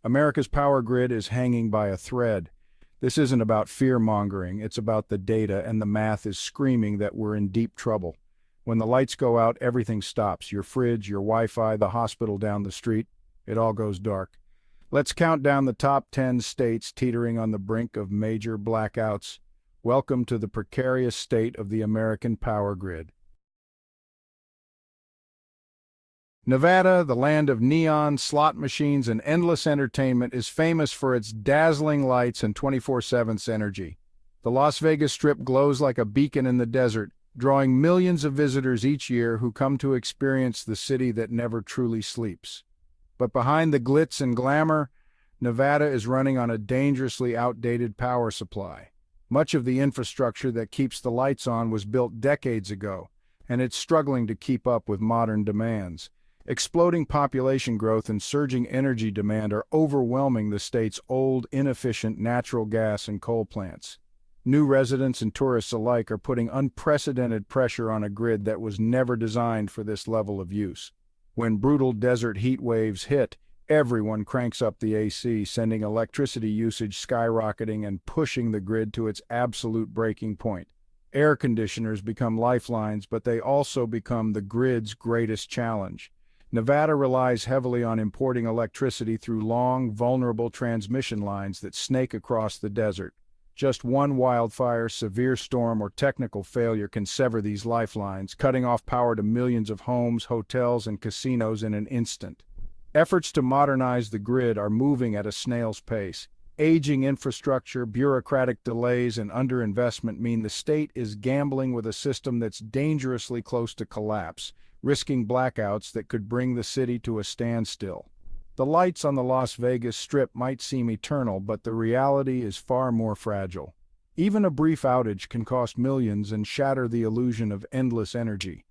America's power grid is hanging by a thread. This isn't about fear-mongering, it's about the data, and the math is screaming that we're in deep trouble. When the lights go out, everything stops. Your fridge, your Wi-Fi, the hospital down the street, it all goes dark. Let's count down the top 10 states teetering on the brink of major blackouts. Welcome to the precarious state of the American power grid. Nevada, the land of neon, slot machines, and endless entertainment, is famous for its dazzling lights and 24/7 energy. The Las Vegas Strip glows like a beacon in the desert, drawing millions of visitors each year who come to experience the city that never truly sleeps. But behind the glitz and glamour, Nevada is running on a dangerously outdated power supply. Much of the infrastructure that keeps the lights on was built decades ago, and it's struggling to keep up with modern demands. Exploding population growth and surging energy demand are overwhelming the state's old, inefficient natural gas and coal plants. New residents and tourists alike are putting unprecedented pressure on a grid that was never designed for this level of use. When brutal desert heat waves hit, everyone cranks up the AC, sending electricity usage skyrocketing and pushing the grid to its absolute breaking point. Air conditioners become lifelines, but they also become the grid's greatest challenge. Nevada relies heavily on importing electricity through long, vulnerable transmission lines that snake across the desert. Just one wildfire, severe storm, or technical failure can sever these lifelines, cutting off power to millions of homes, hotels, and casinos in an instant. Efforts to modernize the grid are moving at a snail's pace. Aging infrastructure, bureaucratic delays, and underinvestment mean the state is gambling with a system that's dangerously close to collapse, risking blackouts that could bring the city to a standstill. The lights on the Las Vegas Strip might seem eternal, but the reality is far more fragile. Even a brief outage can cost millions and shatter the illusion of endless energy.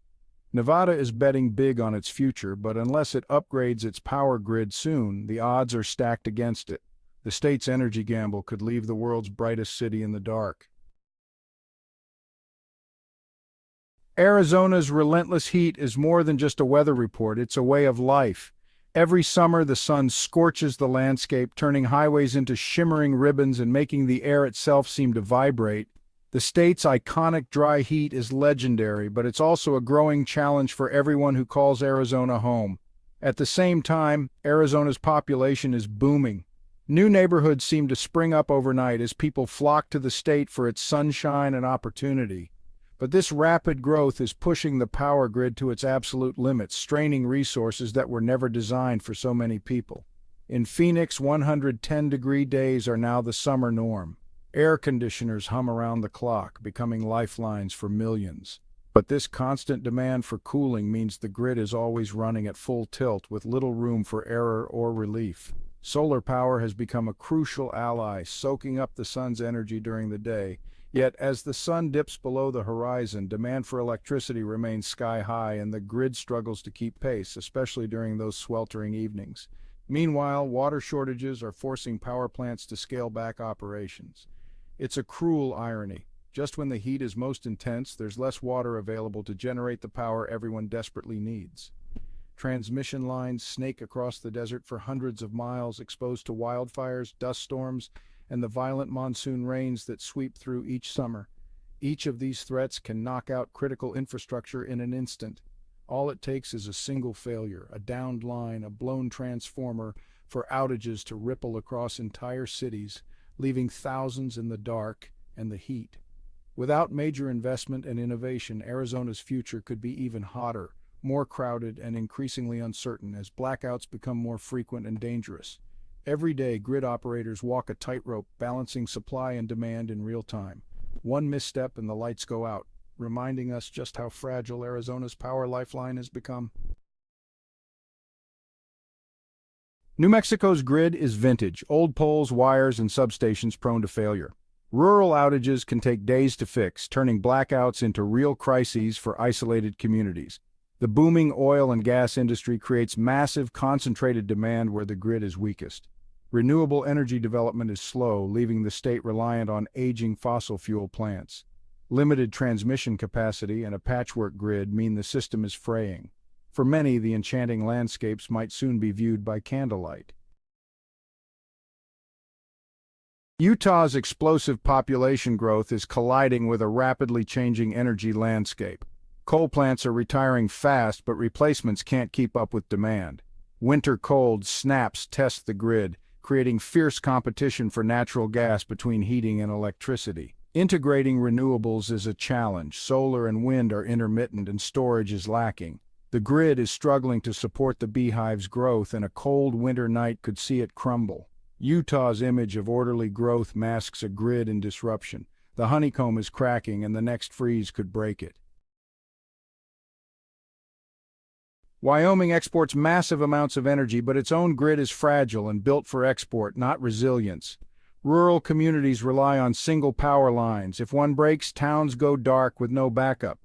Nevada is betting big on its future, but unless it upgrades its power grid soon, the odds are stacked against it. The state's energy gamble could leave the world's brightest city in the dark. Arizona's relentless heat is more than just a weather report, it's a way of life. Every summer, the sun scorches the landscape, turning highways into shimmering ribbons and making the air itself seem to vibrate. The state's iconic dry heat is legendary, but it's also a growing challenge for everyone who calls Arizona home. At the same time, Arizona's population is booming. New neighborhoods seem to spring up overnight as people flock to the state for its sunshine and opportunity. But this rapid growth is pushing the power grid to its absolute limits, straining resources that were never designed for so many people. In Phoenix, 110-degree days are now the summer norm. Air conditioners hum around the clock, becoming lifelines for millions. But this constant demand for cooling means the grid is always running at full tilt, with little room for error or relief. Solar power has become a crucial ally, soaking up the sun's energy during the day. Yet, as the sun dips below the horizon, demand for electricity remains sky-high and the grid struggles to keep pace, especially during those sweltering evenings. Meanwhile, water shortages are forcing power plants to scale back operations. It's a cruel irony. Just when the heat is most intense, there's less water available to generate the power everyone desperately needs. Transmission lines snake across the desert for hundreds of miles, exposed to wildfires, dust storms, and the violent monsoon rains that sweep through each summer. Each of these threats can knock out critical infrastructure in an instant. All it takes is a single failure, a downed line, a blown transformer, for outages to ripple across entire cities, leaving thousands in the dark and the heat. Without major investment and innovation, Arizona's future could be even hotter, more crowded, and increasingly uncertain as blackouts become more frequent and dangerous. Every day, grid operators walk a tightrope, balancing supply and demand in real time. One misstep and the lights go out, reminding us just how fragile Arizona's power lifeline has become. New Mexico's grid is vintage, old poles, wires, and substations prone to failure. Rural outages can take days to fix, turning blackouts into real crises for isolated communities. The booming oil and gas industry creates massive, concentrated demand where the grid is weakest. Renewable energy development is slow, leaving the state reliant on aging fossil fuel plants. Limited transmission capacity and a patchwork grid mean the system is fraying. For many, the enchanting landscapes might soon be viewed by candlelight. Utah's explosive population growth is colliding with a rapidly changing energy landscape. Coal plants are retiring fast, but replacements can't keep up with demand. Winter cold snaps test the grid, creating fierce competition for natural gas between heating and electricity. Integrating renewables is a challenge. Solar and wind are intermittent and storage is lacking. The grid is struggling to support the beehive's growth, and a cold winter night could see it crumble. Utah's image of orderly growth masks a grid in disruption. The honeycomb is cracking, and the next freeze could break it. Wyoming exports massive amounts of energy, but its own grid is fragile and built for export, not resilience. Rural communities rely on single power lines. If one breaks, towns go dark with no backup.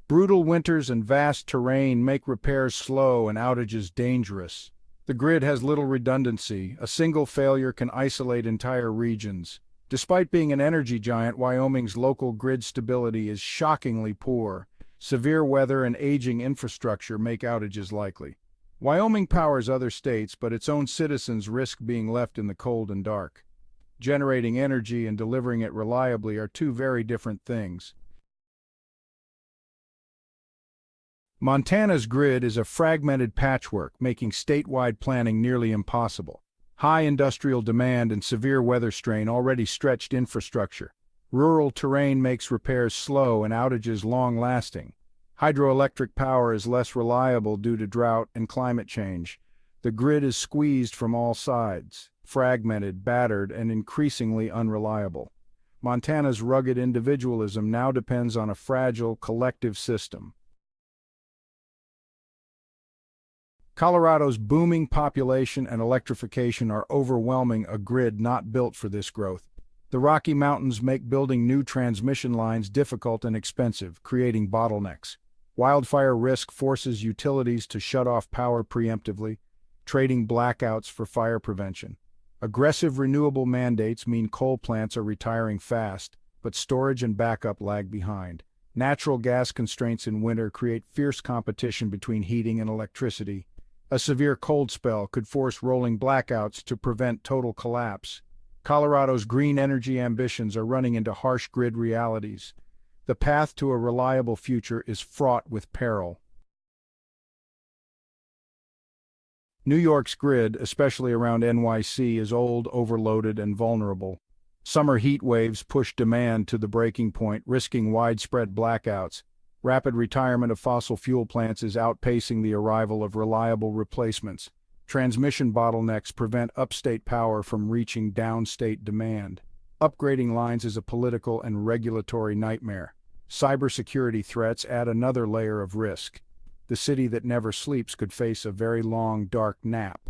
Brutal winters and vast terrain make repairs slow and outages dangerous. The grid has little redundancy. A single failure can isolate entire regions. Despite being an energy giant, Wyoming's local grid stability is shockingly poor. Severe weather and aging infrastructure make outages likely. Wyoming powers other states, but its own citizens risk being left in the cold and dark. Generating energy and delivering it reliably are two very different things. Montana's grid is a fragmented patchwork, making statewide planning nearly impossible. High industrial demand and severe weather strain already stretched infrastructure. Rural terrain makes repairs slow and outages long-lasting. Hydroelectric power is less reliable due to drought and climate change. The grid is squeezed from all sides, fragmented, battered, and increasingly unreliable. Montana's rugged individualism now depends on a fragile, collective system. Colorado's booming population and electrification are overwhelming a grid not built for this growth. The Rocky Mountains make building new transmission lines difficult and expensive, creating bottlenecks. Wildfire risk forces utilities to shut off power preemptively, trading blackouts for fire prevention. Aggressive renewable mandates mean coal plants are retiring fast, but storage and backup lag behind. Natural gas constraints in winter create fierce competition between heating and electricity. A severe cold spell could force rolling blackouts to prevent total collapse. Colorado's green energy ambitions are running into harsh grid realities. The path to a reliable future is fraught with peril. New York's grid, especially around NYC, is old, overloaded, and vulnerable. Summer heat waves push demand to the breaking point, risking widespread blackouts. Rapid retirement of fossil fuel plants is outpacing the arrival of reliable replacements. Transmission bottlenecks prevent upstate power from reaching downstate demand. Upgrading lines is a political and regulatory nightmare. Cybersecurity threats add another layer of risk. The city that never sleeps could face a very long, dark nap.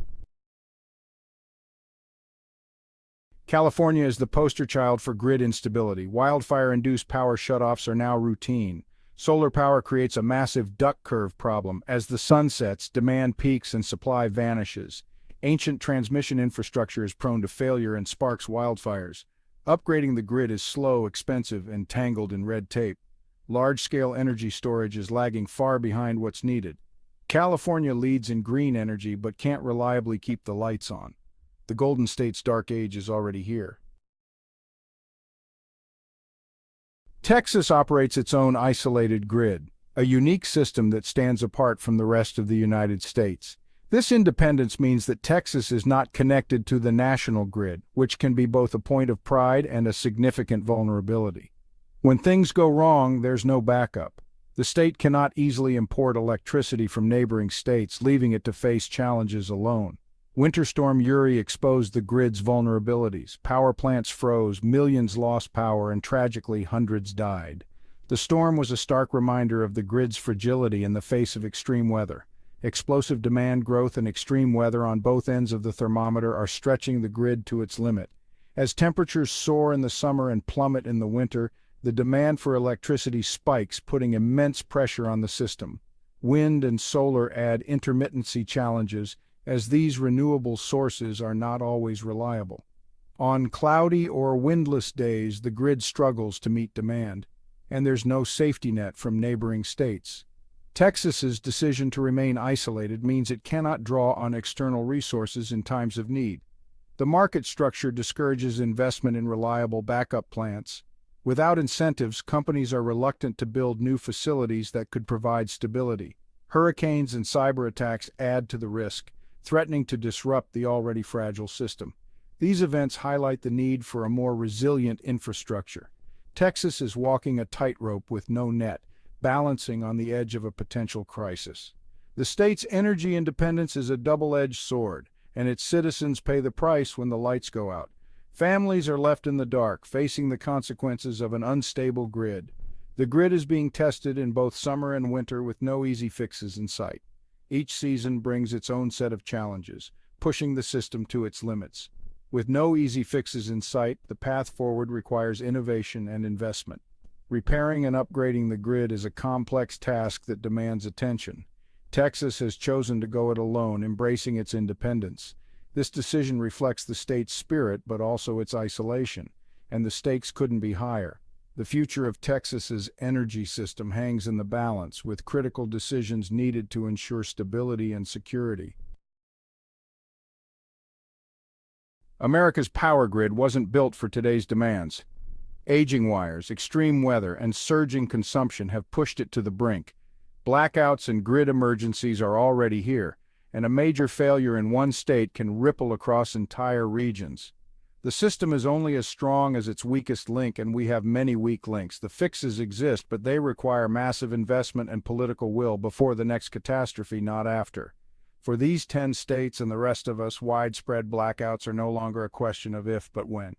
California is the poster child for grid instability. Wildfire-induced power shutoffs are now routine. Solar power creates a massive duck curve problem. As the sun sets, demand peaks and supply vanishes. Ancient transmission infrastructure is prone to failure and sparks wildfires. Upgrading the grid is slow, expensive, and tangled in red tape. Large-scale energy storage is lagging far behind what's needed. California leads in green energy but can't reliably keep the lights on. The Golden State's dark age is already here. Texas operates its own isolated grid, a unique system that stands apart from the rest of the United States. This independence means that Texas is not connected to the national grid, which can be both a point of pride and a significant vulnerability. When things go wrong, there's no backup. The state cannot easily import electricity from neighboring states, leaving it to face challenges alone. Winter Storm Uri exposed the grid's vulnerabilities. Power plants froze, millions lost power, and tragically hundreds died. The storm was a stark reminder of the grid's fragility in the face of extreme weather. Explosive demand growth and extreme weather on both ends of the thermometer are stretching the grid to its limit. As temperatures soar in the summer and plummet in the winter, the demand for electricity spikes, putting immense pressure on the system. Wind and solar add intermittency challenges, as these renewable sources are not always reliable. On cloudy or windless days, the grid struggles to meet demand, and there's no safety net from neighboring states. Texas's decision to remain isolated means it cannot draw on external resources in times of need. The market structure discourages investment in reliable backup plants. Without incentives, companies are reluctant to build new facilities that could provide stability. Hurricanes and cyber attacks add to the risk, threatening to disrupt the already fragile system. These events highlight the need for a more resilient infrastructure. Texas is walking a tightrope with no net, balancing on the edge of a potential crisis. The state's energy independence is a double-edged sword, and its citizens pay the price when the lights go out. Families are left in the dark, facing the consequences of an unstable grid. The grid is being tested in both summer and winter with no easy fixes in sight. Each season brings its own set of challenges, pushing the system to its limits. With no easy fixes in sight, the path forward requires innovation and investment. Repairing and upgrading the grid is a complex task that demands attention. Texas has chosen to go it alone, embracing its independence. This decision reflects the state's spirit, but also its isolation, and the stakes couldn't be higher. The future of Texas's energy system hangs in the balance, with critical decisions needed to ensure stability and security. America's power grid wasn't built for today's demands. Aging wires, extreme weather, and surging consumption have pushed it to the brink. Blackouts and grid emergencies are already here, and a major failure in one state can ripple across entire regions. The system is only as strong as its weakest link, and we have many weak links. The fixes exist, but they require massive investment and political will before the next catastrophe, not after. For these 10 states and the rest of us, widespread blackouts are no longer a question of if, but when.